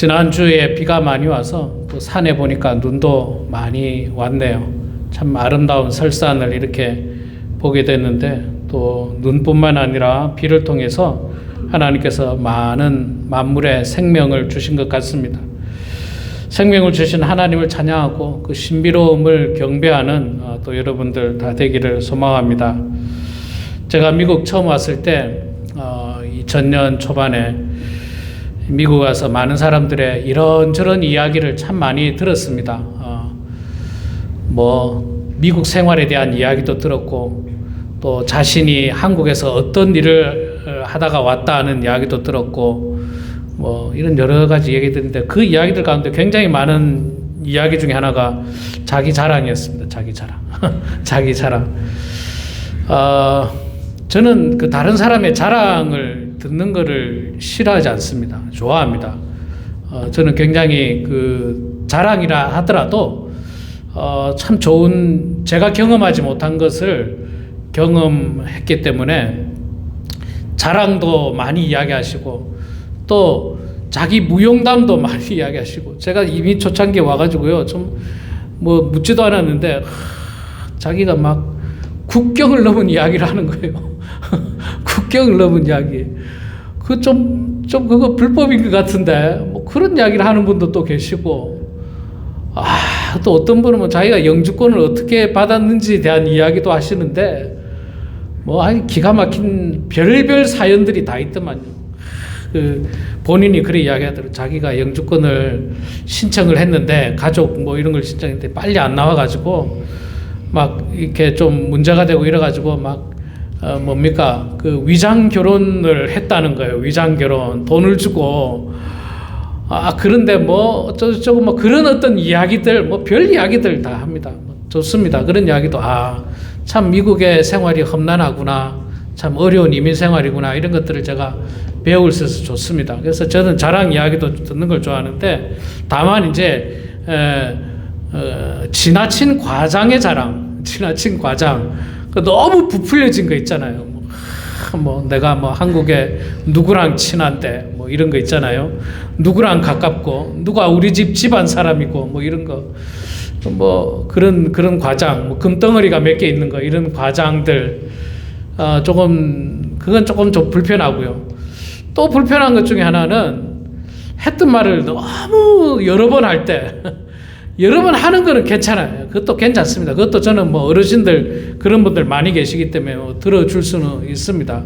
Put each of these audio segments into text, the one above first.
지난주에 비가 많이 와서 또 산에 보니까 눈도 많이 왔네요. 참 아름다운 설산을 이렇게 보게 됐는데 또 눈뿐만 아니라 비를 통해서 하나님께서 많은 만물에 생명을 주신 것 같습니다. 생명을 주신 하나님을 찬양하고 그 신비로움을 경배하는 또 여러분들 다 되기를 소망합니다. 제가 미국 처음 왔을 때 2000년 초반에 미국 와서 많은 사람들의 이런저런 이야기를 참 많이 들었습니다. 미국 생활에 대한 이야기도 들었고 또 자신이 한국에서 어떤 일을 하다가 왔다 하는 이야기도 들었고 이런 여러 가지 얘기들인데 그 이야기들 가운데 굉장히 많은 이야기 중에 하나가 자기 자랑이었습니다. 자기 자랑. 자기 자랑. 저는 그 다른 사람의 자랑을 듣는 것을 싫어하지 않습니다. 좋아합니다. 저는 굉장히 그 자랑이라 하더라도 참 좋은 제가 경험하지 못한 것을 경험했기 때문에 자랑도 많이 이야기하시고 또 자기 무용담도 많이 이야기하시고 제가 이미 초창기에 와가지고요 좀 묻지도 않았는데 자기가 막 국경을 넘은 이야기를 하는 거예요. 국경을 넘은 이야기. 그거 불법인 것 같은데 그런 이야기를 하는 분도 또 계시고 또 어떤 분은 자기가 영주권을 어떻게 받았는지에 대한 이야기도 하시는데 아니 기가 막힌 별별 사연들이 다 있더만요. 본인이 그렇게 이야기하더라고요. 자기가 영주권을 신청을 했는데 가족 이런 걸 신청했는데 빨리 안 나와가지고 막 이렇게 좀 문제가 되고 이래가지고 그 위장 결혼을 했다는 거예요. 위장 결혼 돈을 주고 그런데 어쩌고 그런 어떤 이야기들 별 이야기들 다 합니다. 좋습니다. 그런 이야기도 참 미국의 생활이 험난하구나. 참 어려운 이민 생활이구나. 이런 것들을 제가 배울 수 있어서 좋습니다. 그래서 저는 자랑 이야기도 듣는 걸 좋아하는데 다만 이제 지나친 과장의 자랑, 지나친 과장, 너무 부풀려진 거 있잖아요. 내가 한국에 누구랑 친한데 이런 거 있잖아요. 누구랑 가깝고 누가 우리 집 집안 사람이고 이런 거 그런 과장, 금덩어리가 몇 개 있는 거 이런 과장들 그건 조금 좀 불편하고요. 또 불편한 것 중에 하나는 했던 말을 너무 여러 번 할 때 여러 번 하는 거는 괜찮아요. 그것도 괜찮습니다. 그것도 저는 어르신들 그런 분들 많이 계시기 때문에 들어줄 수는 있습니다.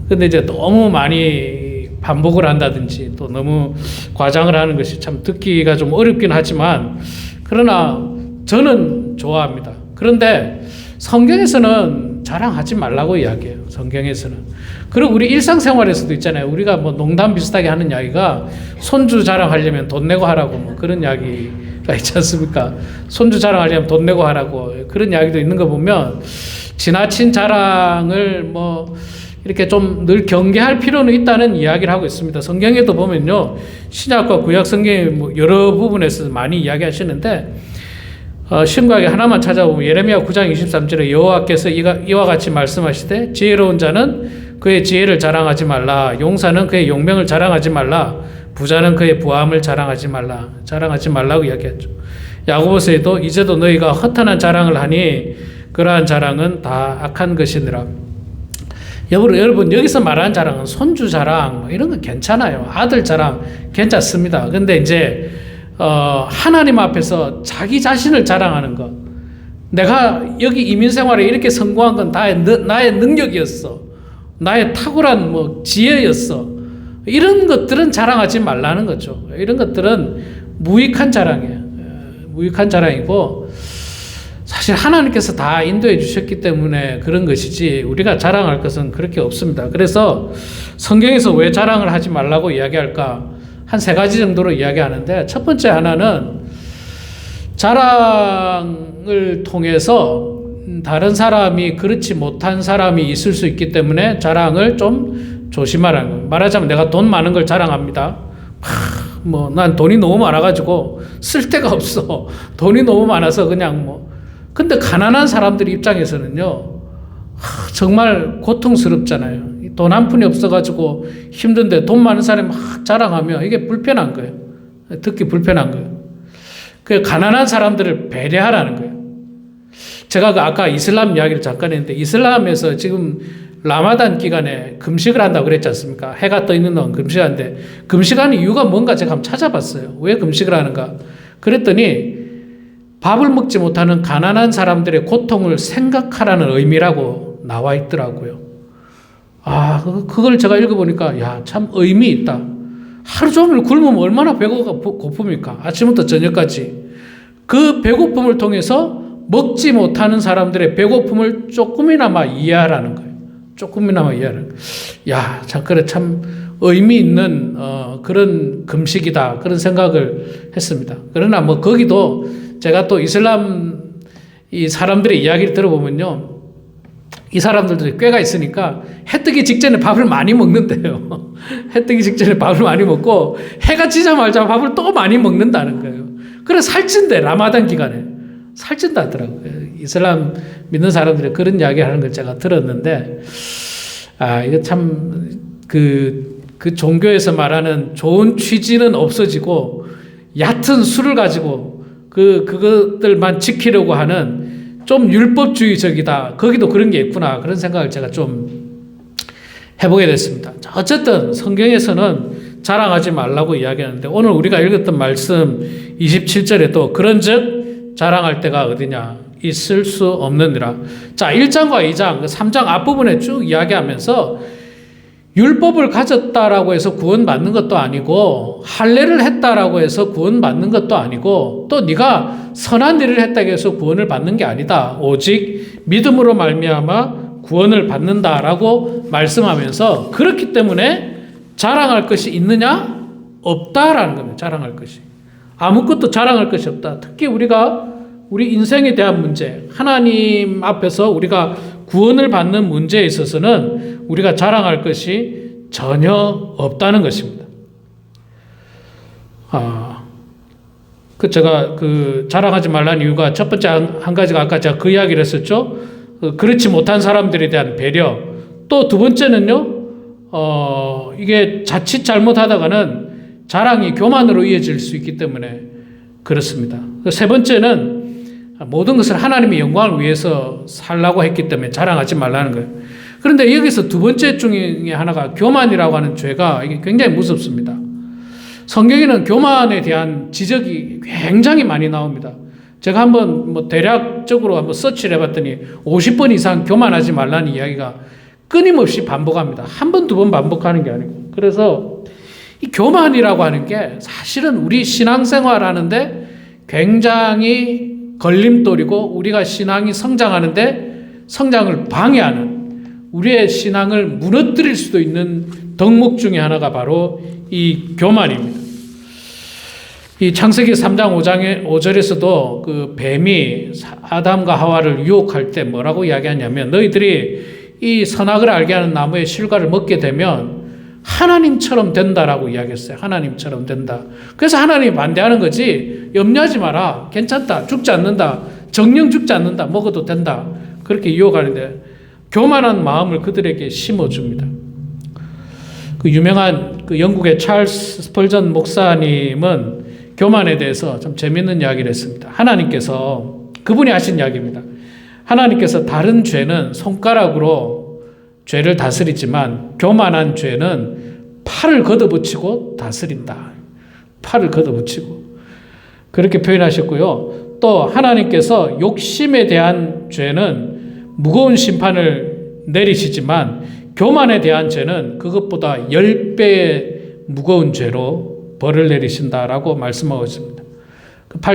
근데 이제 너무 많이 반복을 한다든지 또 너무 과장을 하는 것이 참 듣기가 좀 어렵긴 하지만 그러나 저는 좋아합니다. 그런데 성경에서는 자랑하지 말라고 이야기해요. 성경에서는. 그리고 우리 일상생활에서도 있잖아요. 우리가 농담 비슷하게 하는 이야기가 손주 자랑하려면 돈 내고 하라고 그런 이야기가 있지 않습니까? 손주 자랑하려면 돈 내고 하라고 그런 이야기도 있는 거 보면 지나친 자랑을 이렇게 좀 늘 경계할 필요는 있다는 이야기를 하고 있습니다. 성경에도 보면요. 신약과 구약 성경에 여러 부분에서 많이 이야기하시는데 신구약에 하나만 찾아보면 예레미야 9장 23절에 여호와께서 이와 같이 말씀하시되 지혜로운 자는 그의 지혜를 자랑하지 말라. 용사는 그의 용명을 자랑하지 말라. 부자는 그의 부함을 자랑하지 말라고 이야기했죠. 야고보서에도 이제도 너희가 허탄한 자랑을 하니 그러한 자랑은 다 악한 것이니라. 여러분 여기서 말하는 자랑은 손주 자랑 이런 건 괜찮아요. 아들 자랑 괜찮습니다. 근데 이제 하나님 앞에서 자기 자신을 자랑하는 것. 내가 여기 이민 생활에 이렇게 성공한 건 다 나의 능력이었어. 나의 탁월한 지혜였어. 이런 것들은 자랑하지 말라는 거죠. 이런 것들은 무익한 자랑이에요. 무익한 자랑이고 사실 하나님께서 다 인도해 주셨기 때문에 그런 것이지 우리가 자랑할 것은 그렇게 없습니다. 그래서 성경에서 왜 자랑을 하지 말라고 이야기할까? 한 3가지 정도로 이야기하는데 첫 번째 하나는 자랑을 통해서 다른 사람이 그렇지 못한 사람이 있을 수 있기 때문에 자랑을 좀 조심하라는 거예요. 말하자면 내가 돈 많은 걸 자랑합니다. 난 돈이 너무 많아가지고 쓸 데가 없어. 돈이 너무 많아서 그냥 근데 가난한 사람들 입장에서는요 정말 고통스럽잖아요. 돈 한 푼이 없어가지고 힘든데 돈 많은 사람이 막 자랑하면 이게 불편한 거예요. 듣기 불편한 거예요. 그 가난한 사람들을 배려하라는 거예요. 제가 그 아까 이슬람 이야기를 잠깐 했는데 이슬람에서 지금 라마단 기간에 금식을 한다고 그랬지 않습니까? 해가 떠 있는 동안 금식하는데 금식하는 이유가 뭔가 제가 한번 찾아봤어요. 왜 금식을 하는가? 그랬더니 밥을 먹지 못하는 가난한 사람들의 고통을 생각하라는 의미라고 나와 있더라고요. 그걸 제가 읽어보니까 야, 참 의미 있다. 하루 종일 굶으면 얼마나 배고가 고픕니까? 아침부터 저녁까지. 그 배고픔을 통해서 먹지 못하는 사람들의 배고픔을 조금이나마 이해하라는 거예요. 조금이나마 이해하라는 거예요. 야, 참 그래 참 의미 있는 그런 금식이다. 그런 생각을 했습니다. 그러나 뭐 거기도 제가 또 이슬람 이 사람들의 이야기를 들어보면요. 이 사람들도 꽤가 있으니까 해 뜨기 직전에 밥을 많이 먹는데요. 해 뜨기 직전에 밥을 많이 먹고 해가 지자마자 밥을 또 많이 먹는다는 거예요. 그래서 살찐대 라마단 기간에 살찐다 하더라고요. 이슬람 믿는 사람들이 그런 이야기 하는 걸 제가 들었는데 이거 참 그 종교에서 말하는 좋은 취지는 없어지고 얕은 수를 가지고 그것들만 지키려고 하는 좀 율법주의적이다. 거기도 그런 게 있구나. 그런 생각을 제가 좀 해보게 됐습니다. 어쨌든 성경에서는 자랑하지 말라고 이야기하는데 오늘 우리가 읽었던 말씀 27절에 또 그런즉 자랑할 때가 어디냐 있을 수 없느니라. 자, 1장과 2장, 3장 앞부분에 쭉 이야기하면서 율법을 가졌다라고 해서 구원받는 것도 아니고 할례를 했다라고 해서 구원받는 것도 아니고 또 네가 선한 일을 했다고 해서 구원을 받는 게 아니다. 오직 믿음으로 말미암아 구원을 받는다라고 말씀하면서 그렇기 때문에 자랑할 것이 있느냐? 없다라는 겁니다. 자랑할 것이. 아무것도 자랑할 것이 없다. 특히 우리 인생에 대한 문제, 하나님 앞에서 우리가 구원을 받는 문제에 있어서는 우리가 자랑할 것이 전혀 없다는 것입니다. 제가 자랑하지 말라는 이유가 첫 번째 한 가지가 아까 제가 그 이야기를 했었죠. 그렇지 못한 사람들에 대한 배려. 또 두 번째는요, 이게 자칫 잘못하다가는 자랑이 교만으로 이어질 수 있기 때문에 그렇습니다. 세 번째는 모든 것을 하나님의 영광을 위해서 살라고 했기 때문에 자랑하지 말라는 거예요. 그런데 여기서 두 번째 중에 하나가 교만이라고 하는 죄가 이게 굉장히 무섭습니다. 성경에는 교만에 대한 지적이 굉장히 많이 나옵니다. 제가 한번 대략적으로 한번 서치를 해봤더니 50번 이상 교만하지 말라는 이야기가 끊임없이 반복합니다. 한 번, 두 번 반복하는 게 아니고. 그래서 이 교만이라고 하는 게 사실은 우리 신앙생활 하는데 굉장히 걸림돌이고 우리가 신앙이 성장하는데 성장을 방해하는 우리의 신앙을 무너뜨릴 수도 있는 덕목 중에 하나가 바로 이 교만입니다. 이 창세기 3장 5절에서도 그 뱀이 아담과 하와를 유혹할 때 뭐라고 이야기하냐면 너희들이 이 선악을 알게 하는 나무의 실과를 먹게 되면 하나님처럼 된다라고 이야기했어요. 하나님처럼 된다. 그래서 하나님이 반대하는 거지. 염려하지 마라. 괜찮다. 죽지 않는다. 정령 죽지 않는다. 먹어도 된다. 그렇게 유혹하는데 교만한 마음을 그들에게 심어줍니다. 그 유명한 그 영국의 찰스 스펄전 목사님은 교만에 대해서 좀 재밌는 이야기를 했습니다. 하나님께서 그분이 하신 이야기입니다. 하나님께서 다른 죄는 손가락으로 죄를 다스리지만 교만한 죄는 팔을 걷어붙이고 다스린다. 팔을 걷어붙이고 그렇게 표현하셨고요. 또 하나님께서 욕심에 대한 죄는 무거운 심판을 내리시지만 교만에 대한 죄는 그것보다 10배의 무거운 죄로 벌을 내리신다라고 말씀하고 있습니다.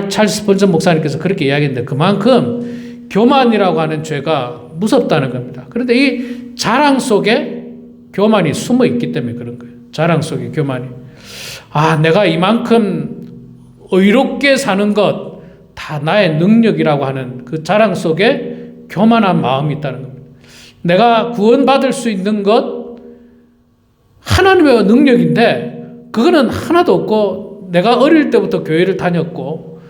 찰스 스펄전 목사님께서 그렇게 이야기했는데 그만큼 교만이라고 하는 죄가 무섭다는 겁니다. 그런데 이 자랑 속에 교만이 숨어 있기 때문에 그런 거예요. 자랑 속에 교만이. 내가 이만큼 의롭게 사는 것 다 나의 능력이라고 하는 그 자랑 속에 교만한 마음이 있다는 겁니다. 내가 구원받을 수 있는 것 하나님의 능력인데 그거는 하나도 없고 내가 어릴 때부터 교회를 다녔고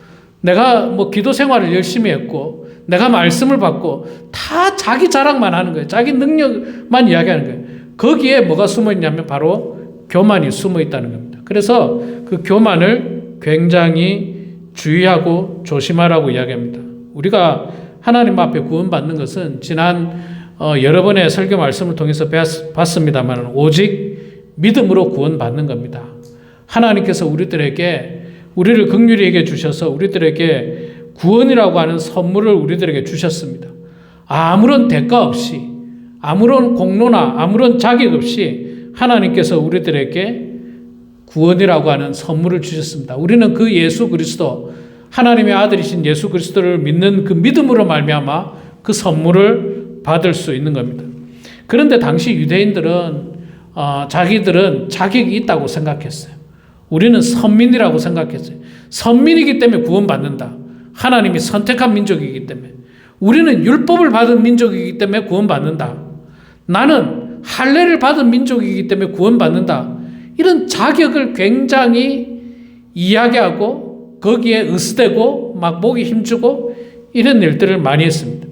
내가 기도 생활을 열심히 했고 내가 말씀을 받고 다 자기 자랑만 하는 거예요. 자기 능력만 이야기하는 거예요. 거기에 뭐가 숨어 있냐면 바로 교만이 숨어 있다는 겁니다. 그래서 그 교만을 굉장히 주의하고 조심하라고 이야기합니다. 우리가 하나님 앞에 구원받는 것은 지난 여러 번의 설교 말씀을 통해서 봤습니다만 오직 믿음으로 구원받는 겁니다. 하나님께서 우리를 긍휼히 여겨 주셔서 우리들에게 구원이라고 하는 선물을 우리들에게 주셨습니다. 아무런 대가 없이, 아무런 공로나 아무런 자격 없이 하나님께서 우리들에게 구원이라고 하는 선물을 주셨습니다. 우리는 그 예수 그리스도, 하나님의 아들이신 예수 그리스도를 믿는 그 믿음으로 말미암아 그 선물을 받을 수 있는 겁니다. 그런데 당시 유대인들은 자기들은 자격이 있다고 생각했어요. 우리는 선민이라고 생각했어요. 선민이기 때문에 구원받는다. 하나님이 선택한 민족이기 때문에. 우리는 율법을 받은 민족이기 때문에 구원받는다. 나는 할례를 받은 민족이기 때문에 구원받는다. 이런 자격을 굉장히 이야기하고 거기에 으스대고 막 목에 힘주고 이런 일들을 많이 했습니다.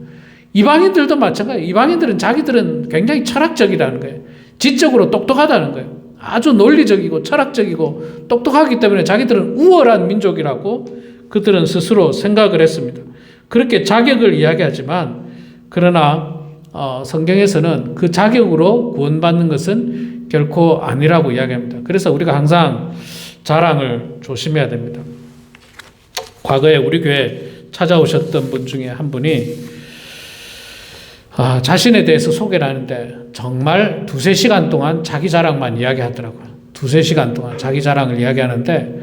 이방인들도 마찬가지예요. 이방인들은 자기들은 굉장히 철학적이라는 거예요. 지적으로 똑똑하다는 거예요. 아주 논리적이고 철학적이고 똑똑하기 때문에 자기들은 우월한 민족이라고 그들은 스스로 생각을 했습니다. 그렇게 자격을 이야기하지만 그러나 성경에서는 그 자격으로 구원받는 것은 결코 아니라고 이야기합니다. 그래서 우리가 항상 자랑을 조심해야 됩니다. 과거에 우리 교회 찾아오셨던 분 중에 한 분이 자신에 대해서 소개를 하는데 정말 2-3시간 동안 자기 자랑만 이야기하더라고요. 2-3시간 동안 자기 자랑을 이야기하는데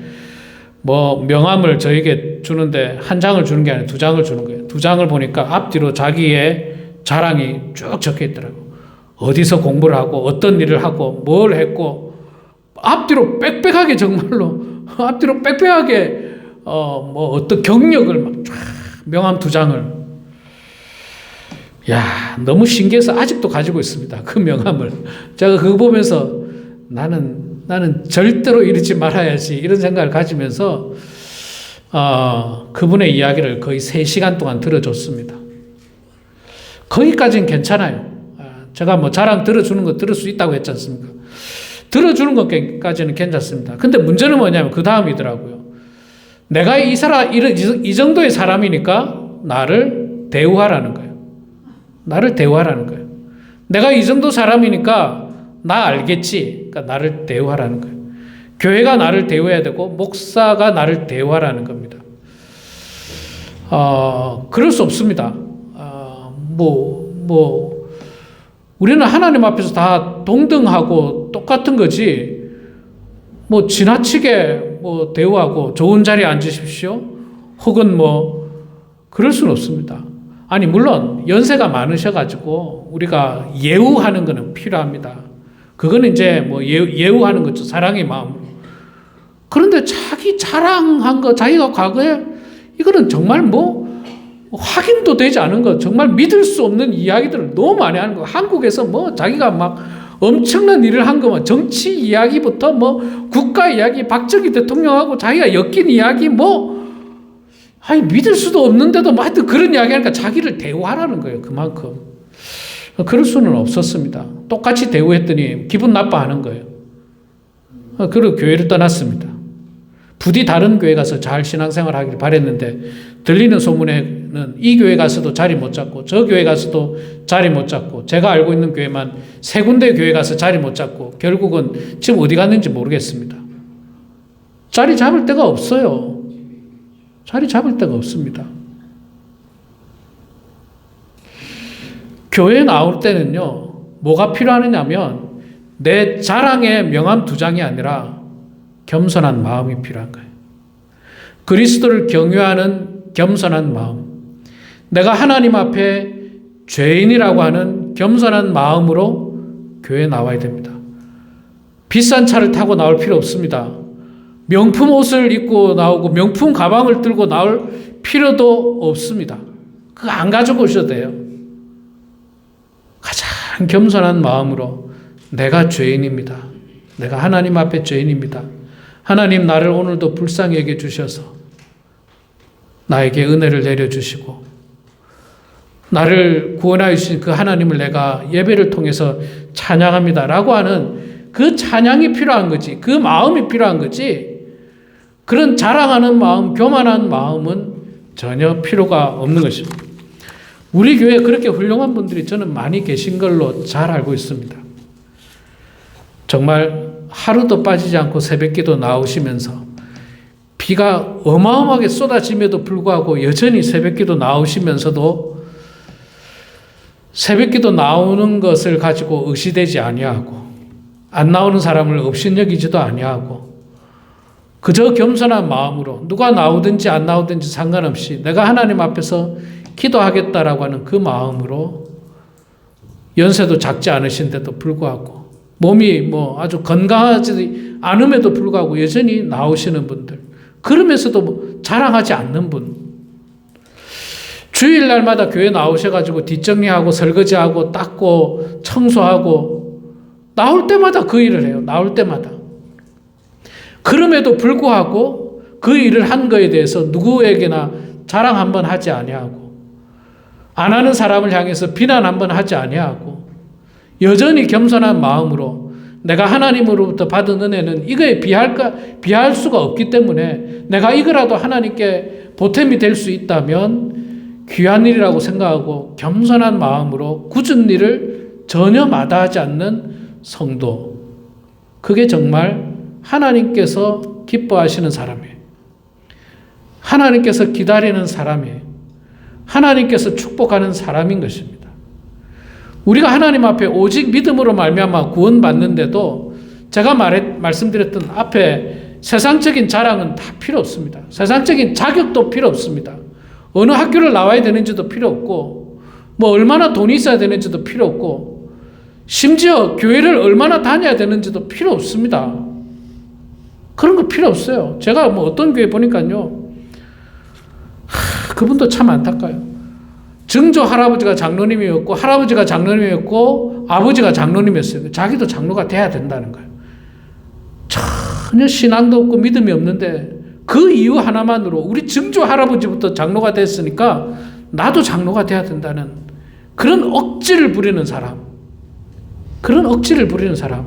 뭐 명함을 저에게 주는데 한 장을 주는 게 아니라 2장을 주는 거예요. 2장을 보니까 앞뒤로 자기의 자랑이 쭉 적혀 있더라고요. 어디서 공부를 하고 어떤 일을 하고 뭘 했고 앞뒤로 빽빽하게 정말로 앞뒤로 빽빽하게 뭐 어떤 경력을 막 쫙 명함 2장을 너무 신기해서 아직도 가지고 있습니다. 그 명함을. 제가 그거 보면서 나는 절대로 이러지 말아야지 이런 생각을 가지면서 그분의 이야기를 거의 3시간 동안 들어줬습니다. 거기까지는 괜찮아요. 제가 뭐 자랑 들어주는 거 들을 수 있다고 했지 않습니까? 들어주는 것까지는 괜찮습니다. 근데 문제는 뭐냐면 그 다음이더라고요. 내가 이 정도의 사람이니까 나를 대우하라는 거예요. 나를 대우하라는 거예요. 내가 이 정도 사람이니까 나 알겠지. 그러니까 나를 대우하라는 거예요. 교회가 나를 대우해야 되고 목사가 나를 대우하라는 겁니다. 그럴 수 없습니다. 우리는 하나님 앞에서 다 동등하고 똑같은 거지. 뭐 지나치게 뭐 대우하고 좋은 자리에 앉으십시오. 혹은 뭐 그럴 수는 없습니다. 아니 물론 연세가 많으셔가지고 우리가 예우하는 것은 필요합니다. 그거는 이제 뭐 예우하는 거죠. 사랑의 마음으로. 그런데 자기 자랑한 거, 자기가 과거에 이거는 정말 뭐 확인도 되지 않은 거, 정말 믿을 수 없는 이야기들을 너무 많이 하는 거. 한국에서 뭐 자기가 막 엄청난 일을 한 거, 정치 이야기부터 뭐 국가 이야기, 박정희 대통령하고 자기가 엮인 이야기 믿을 수도 없는데도 뭐 하여튼 그런 이야기 하니까 자기를 대우하라는 거예요. 그만큼. 그럴 수는 없었습니다. 똑같이 대우했더니 기분 나빠하는 거예요. 그리고 교회를 떠났습니다. 부디 다른 교회 가서 잘 신앙생활 하기를 바랬는데 들리는 소문에는 이 교회 가서도 자리 못 잡고 저 교회 가서도 자리 못 잡고 제가 알고 있는 교회만 3군데 교회 가서 자리 못 잡고 결국은 지금 어디 갔는지 모르겠습니다. 자리 잡을 데가 없어요. 자리 잡을 데가 없습니다. 교회에 나올 때는요, 뭐가 필요하느냐면 내 자랑의 명함 2장이 아니라 겸손한 마음이 필요한 거예요. 그리스도를 경외하는 겸손한 마음. 내가 하나님 앞에 죄인이라고 하는 겸손한 마음으로 교회에 나와야 됩니다. 비싼 차를 타고 나올 필요 없습니다. 명품 옷을 입고 나오고 명품 가방을 들고 나올 필요도 없습니다. 그거 안 가지고 오셔도 돼요. 가장 겸손한 마음으로 내가 죄인입니다. 내가 하나님 앞에 죄인입니다. 하나님 나를 오늘도 불쌍히 여겨 주셔서 나에게 은혜를 내려주시고 나를 구원하여 주신 그 하나님을 내가 예배를 통해서 찬양합니다 라고 하는 그 찬양이 필요한 거지, 그 마음이 필요한 거지, 그런 자랑하는 마음, 교만한 마음은 전혀 필요가 없는 것입니다. 우리 교회에 그렇게 훌륭한 분들이 저는 많이 계신 걸로 잘 알고 있습니다. 정말 하루도 빠지지 않고 새벽기도 나오시면서 비가 어마어마하게 쏟아짐에도 불구하고 여전히 새벽기도 나오시면서도 새벽기도 나오는 것을 가지고 의시되지 아니하고 안 나오는 사람을 업신여기지도 아니하고 그저 겸손한 마음으로 누가 나오든지 안 나오든지 상관없이 내가 하나님 앞에서 기도하겠다라고 하는 그 마음으로 연세도 작지 않으신데도 불구하고 몸이 뭐 아주 건강하지 않음에도 불구하고 여전히 나오시는 분들, 그러면서도 자랑하지 않는 분, 주일날마다 교회 나오셔가지고 뒷정리하고 설거지하고 닦고 청소하고 나올 때마다 그 일을 해요. 나올 때마다. 그럼에도 불구하고 그 일을 한 거에 대해서 누구에게나 자랑 한번 하지 아니하고 안 하는 사람을 향해서 비난 한번 하지 아니하고 여전히 겸손한 마음으로 내가 하나님으로부터 받은 은혜는 이거에 비할 수가 없기 때문에 내가 이거라도 하나님께 보탬이 될 수 있다면 귀한 일이라고 생각하고 겸손한 마음으로 굳은 일을 전혀 마다하지 않는 성도, 그게 정말 하나님께서 기뻐하시는 사람이에요. 하나님께서 기다리는 사람이에요. 하나님께서 축복하는 사람인 것입니다. 우리가 하나님 앞에 오직 믿음으로 말미암아 구원받는데도 제가 말씀드렸던 앞에 세상적인 자랑은 다 필요 없습니다. 세상적인 자격도 필요 없습니다. 어느 학교를 나와야 되는지도 필요 없고 뭐 얼마나 돈이 있어야 되는지도 필요 없고 심지어 교회를 얼마나 다녀야 되는지도 필요 없습니다. 그런 거 필요 없어요. 제가 뭐 어떤 교회 보니까요, 그분도 참 안타까워요. 증조 할아버지가 장로님이었고 할아버지가 장로님이었고 아버지가 장로님이었어요. 자기도 장로가 돼야 된다는 거예요. 전혀 신앙도 없고 믿음이 없는데 그 이유 하나만으로 우리 증조 할아버지부터 장로가 됐으니까 나도 장로가 돼야 된다는 그런 억지를 부리는 사람, 그런 억지를 부리는 사람,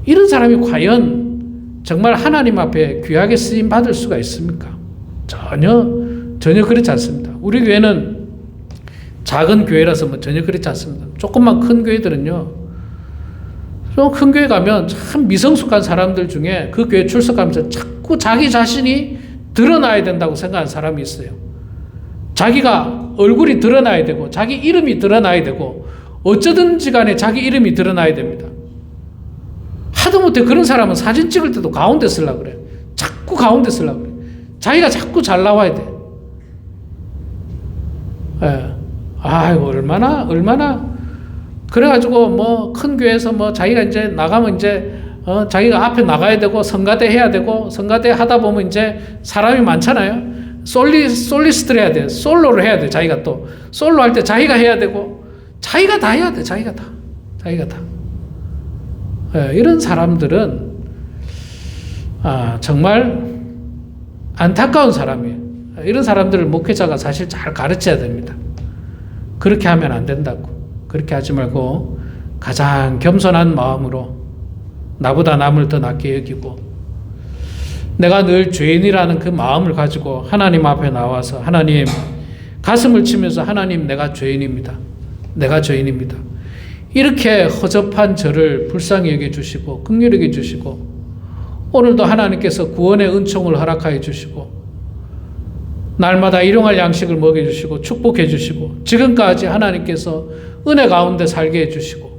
이런 사람이 과연 정말 하나님 앞에 귀하게 쓰임 받을 수가 있습니까? 전혀 그렇지 않습니다. 우리 교회는 작은 교회라서 뭐 전혀 그렇지 않습니다. 조금만 큰 교회들은요, 좀 큰 교회 가면 참 미성숙한 사람들 중에 그 교회 출석하면서 자꾸 자기 자신이 드러나야 된다고 생각하는 사람이 있어요. 자기가 얼굴이 드러나야 되고 자기 이름이 드러나야 되고 어쩌든지 간에 자기 이름이 드러나야 됩니다. 하다못해 그런 사람은 사진 찍을 때도 가운데 쓰려고 그래요. 자꾸 가운데 쓰려고 그래요. 자기가 자꾸 잘 나와야 돼. 예. 아이고, 얼마나. 그래가지고 뭐 큰 교회에서 뭐 자기가 이제 나가면 이제 자기가 앞에 나가야 되고 성가대 해야 되고 성가대 하다 보면 이제 사람이 많잖아요. 솔리스트를 해야 돼. 솔로를 해야 돼. 자기가 또. 솔로 할 때 자기가 해야 되고 자기가 다 해야 돼. 자기가 다. 예, 이런 사람들은 정말 안타까운 사람이에요. 이런 사람들을 목회자가 사실 잘 가르쳐야 됩니다. 그렇게 하면 안 된다고. 그렇게 하지 말고 가장 겸손한 마음으로 나보다 남을 더 낮게 여기고 내가 늘 죄인이라는 그 마음을 가지고 하나님 앞에 나와서 하나님, 가슴을 치면서 하나님, 내가 죄인입니다. 이렇게 허접한 저를 불쌍히 여겨주시고 긍휼히 여겨주시고 오늘도 하나님께서 구원의 은총을 허락하여 주시고 날마다 일용할 양식을 먹여주시고 축복해 주시고 지금까지 하나님께서 은혜 가운데 살게 해주시고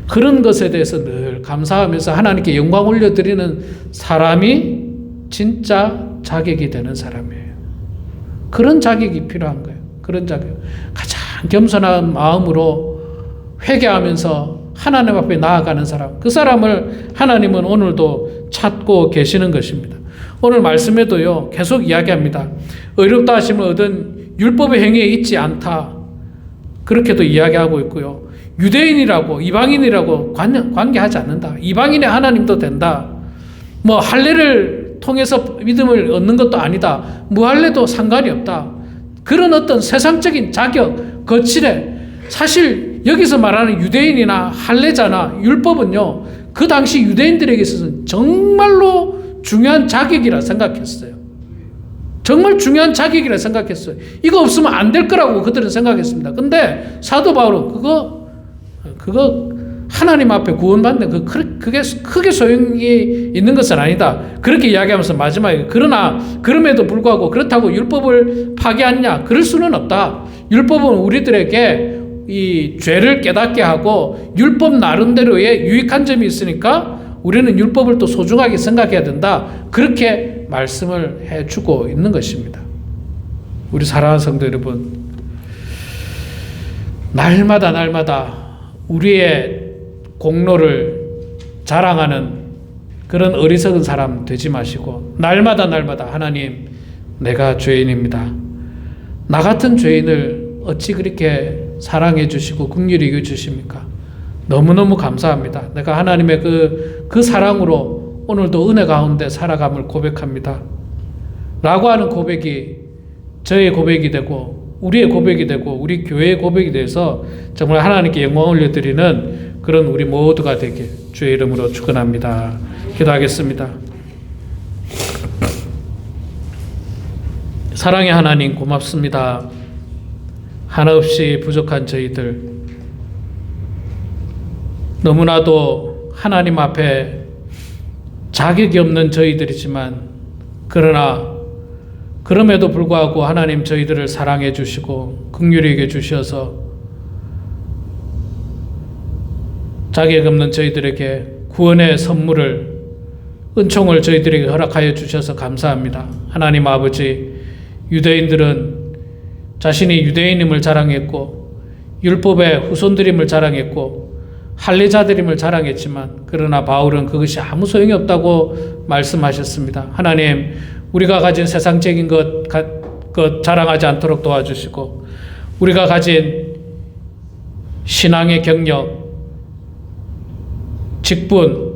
그런 것에 대해서 늘 감사하면서 하나님께 영광 올려드리는 사람이 진짜 자격이 되는 사람이에요. 그런 자격이 필요한 거예요. 그런 자격. 가장 겸손한 마음으로 회개하면서 하나님 앞에 나아가는 사람, 그 사람을 하나님은 오늘도 찾고 계시는 것입니다. 오늘 말씀에도요, 계속 이야기합니다. 의롭다 하심을 얻은 율법의 행위에 있지 않다. 그렇게도 이야기하고 있고요. 유대인이라고 이방인이라고 관계하지 않는다. 이방인의 하나님도 된다. 뭐 할례를 통해서 믿음을 얻는 것도 아니다. 무할례도 상관이 없다. 그런 어떤 세상적인 자격, 거칠에 사실 여기서 말하는 유대인이나 할례자나 율법은요, 그 당시 유대인들에게 있어서는 정말로 중요한 자격이라 생각했어요. 정말 중요한 자격이라 생각했어요. 이거 없으면 안 될 거라고 그들은 생각했습니다. 근데 사도 바울은 그거 하나님 앞에 구원받는 그게 크게 소용이 있는 것은 아니다. 그렇게 이야기하면서 마지막에 그러나 그럼에도 불구하고 그렇다고 율법을 파기하냐? 그럴 수는 없다. 율법은 우리들에게 이 죄를 깨닫게 하고 율법 나름대로의 유익한 점이 있으니까 우리는 율법을 또 소중하게 생각해야 된다. 그렇게 말씀을 해주고 있는 것입니다. 우리 사랑하는 성도 여러분, 날마다 우리의 공로를 자랑하는 그런 어리석은 사람 되지 마시고 날마다 하나님, 내가 죄인입니다. 나 같은 죄인을 어찌 그렇게 사랑해 주시고 긍휼히 여겨 주십니까? 너무너무 감사합니다. 내가 하나님의 그 사랑으로 오늘도 은혜 가운데 살아감을 고백합니다. 라고 하는 고백이 저의 고백이 되고 우리의 고백이 되고 우리 교회의 고백이 돼서 정말 하나님께 영광 올려드리는 그런 우리 모두가 되게 주의 이름으로 축원합니다. 기도하겠습니다. 사랑의 하나님, 고맙습니다. 하나 없이 부족한 저희들, 너무나도 하나님 앞에 자격이 없는 저희들이지만 그러나 그럼에도 불구하고 하나님 저희들을 사랑해 주시고 긍휼히 여겨 주셔서 자격 없는 저희들에게 구원의 선물을, 은총을 저희들에게 허락하여 주셔서 감사합니다. 하나님 아버지, 유대인들은 자신이 유대인임을 자랑했고 율법의 후손들임을 자랑했고 할례자들임을 자랑했지만 그러나 바울은 그것이 아무 소용이 없다고 말씀하셨습니다. 하나님, 우리가 가진 세상적인 것 자랑하지 않도록 도와주시고 우리가 가진 신앙의 경력, 직분,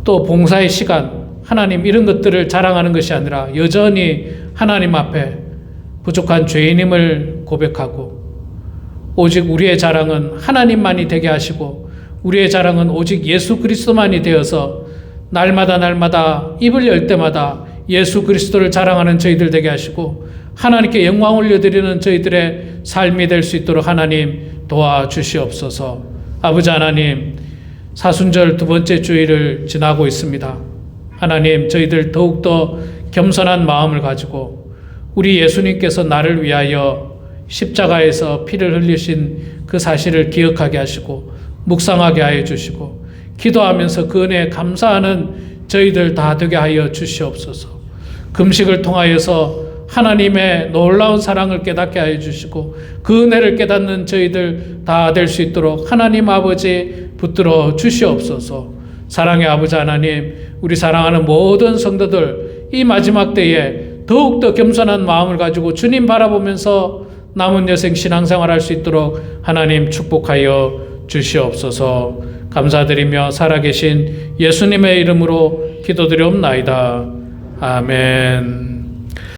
또 봉사의 시간, 하나님 이런 것들을 자랑하는 것이 아니라 여전히 하나님 앞에 부족한 죄인임을 고백하고 오직 우리의 자랑은 하나님만이 되게 하시고 우리의 자랑은 오직 예수 그리스도만이 되어서 날마다 입을 열 때마다 예수 그리스도를 자랑하는 저희들 되게 하시고 하나님께 영광 올려드리는 저희들의 삶이 될 수 있도록 하나님 도와주시옵소서. 아버지 하나님, 사순절 두 번째 주일을 지나고 있습니다. 하나님, 저희들 더욱더 겸손한 마음을 가지고 우리 예수님께서 나를 위하여 십자가에서 피를 흘리신 그 사실을 기억하게 하시고 묵상하게 하여 주시고 기도하면서 그 은혜에 감사하는 저희들 다 되게 하여 주시옵소서. 금식을 통하여서 하나님의 놀라운 사랑을 깨닫게 하여 주시고 그 은혜를 깨닫는 저희들 다 될 수 있도록 하나님 아버지 붙들어 주시옵소서. 사랑의 아버지 하나님, 우리 사랑하는 모든 성도들 이 마지막 때에 더욱더 겸손한 마음을 가지고 주님 바라보면서 남은 여생 신앙생활할 수 있도록 하나님 축복하여 주시옵소서. 감사드리며 살아계신 예수님의 이름으로 기도드리옵나이다. 아멘.